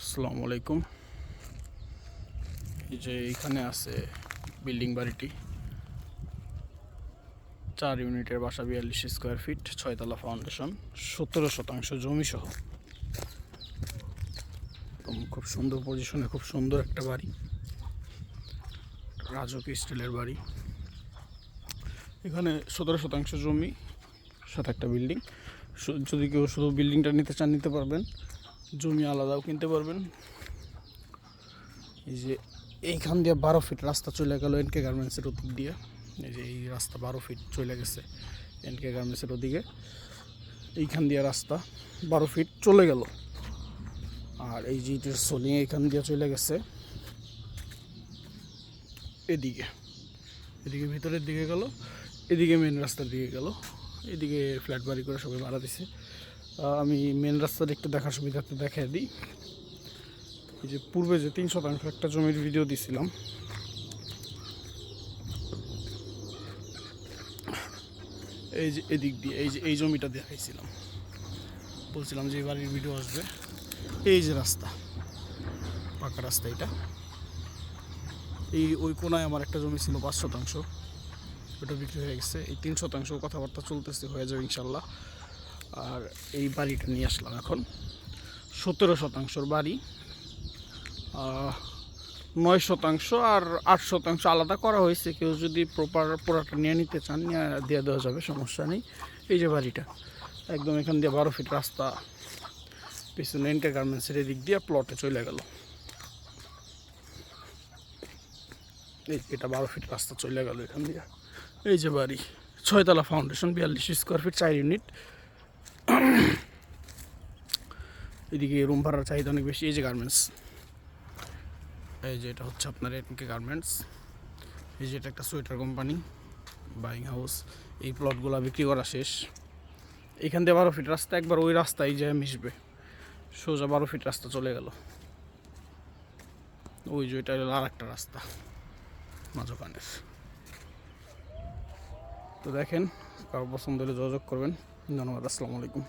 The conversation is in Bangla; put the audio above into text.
আসসালামু আলাইকুম। এই যে এইখানে আছে বিল্ডিং বাড়িটি, 4 ইউনিটের বাসা, 42 স্কোয়ার ফিট, 6 তলা ফাউন্ডেশন, 17% জমি সহ। খুব সুন্দর পজিশনে, খুব সুন্দর একটা বাড়ি, রাজকীয় স্টাইলের বাড়ি। এখানে 17% জমি, সাথে একটা বিল্ডিং। যদি কেউ শুধু বিল্ডিংটা নিতে চান নিতে পারবেন, জমি আলাদাও কিনতে পারবেন। এই যে এইখান দিয়ে 12 ফিট রাস্তা চলে গেল এনকে গার্মেন্টসের ওদিক দিয়ে। এই যে এই রাস্তা 12 ফিট চলে গেছে এনকে গার্মেন্টসের ওদিকে। এইখান দিয়ে রাস্তা 12 ফিট চলে গেল। আর এই যে ইটের সোলিং এইখান দিয়ে চলে গেছে এদিকে, এদিকে ভিতরের দিকে গেল, এদিকে মেন রাস্তার দিকে গেল। এদিকে ফ্ল্যাট বাড়ি করে সবাই ভাড়া দিছে। আমি মেন রাস্তার একটু দেখার সুবিধাতে দেখাই দিই। এই যে পূর্বে যে 3% একটা জমির ভিডিও দিছিলাম, এই যে এদিক দিয়ে এই যে এই জমিটা দেখাইছিলাম, বলছিলাম যে এই বাড়ির ভিডিও আসবে। এই যে রাস্তা, পাকা রাস্তা, এটা এই ওই কোনায় আমার একটা জমি ছিল 5%, ওটা বিক্রি হয়ে গেছে। এই 3% কথাবার্তা চলতেছে, হয়ে যাবে ইনশাল্লাহ। আর এই বাড়িটা নিয়ে আসলাম এখন, 17% বাড়ি, 9% আর 8% আলাদা করা হয়েছে। কেউ যদি পুরাটা নিয়ে নিতে চান নিয়ে দিয়ে দেওয়া যাবে, সমস্যা নেই। এই যে বাড়িটা একদম এখান দিয়ে 12 ফিট রাস্তা, পিছনে এনকে গার্মেন্টসের এদিক দিয়ে প্লটে চলে গেল। এটা 12 ফিট রাস্তা চলে গেল এখান দিয়ে। এই যে বাড়ি, 6 তলা ফাউন্ডেশন, 42 স্কোয়ার ফিট, 4 ইউনিট। এদিকে রুম ভাড়ার চাহিদা অনেক বেশি। এই যে গার্মেন্টস, এই যে এটা হচ্ছে আপনার এনকে গার্মেন্টস। এই যে এটা একটা সোয়েটার কোম্পানি, বাইং হাউস। এই প্লটগুলো বিক্রি করা শেষ। এখান দিয়ে 12 ফিট রাস্তা, একবার ওই রাস্তায় যায় মিশবে, সোজা 12 ফিট রাস্তা চলে গেল। ওই যে এটা হলো আর একটা রাস্তা মাঝখানের। তো দেখেন, কারো পছন্দ হলে যোগাযোগ করবেন। ধন্যবাদ, আসসালামু আলাইকুম।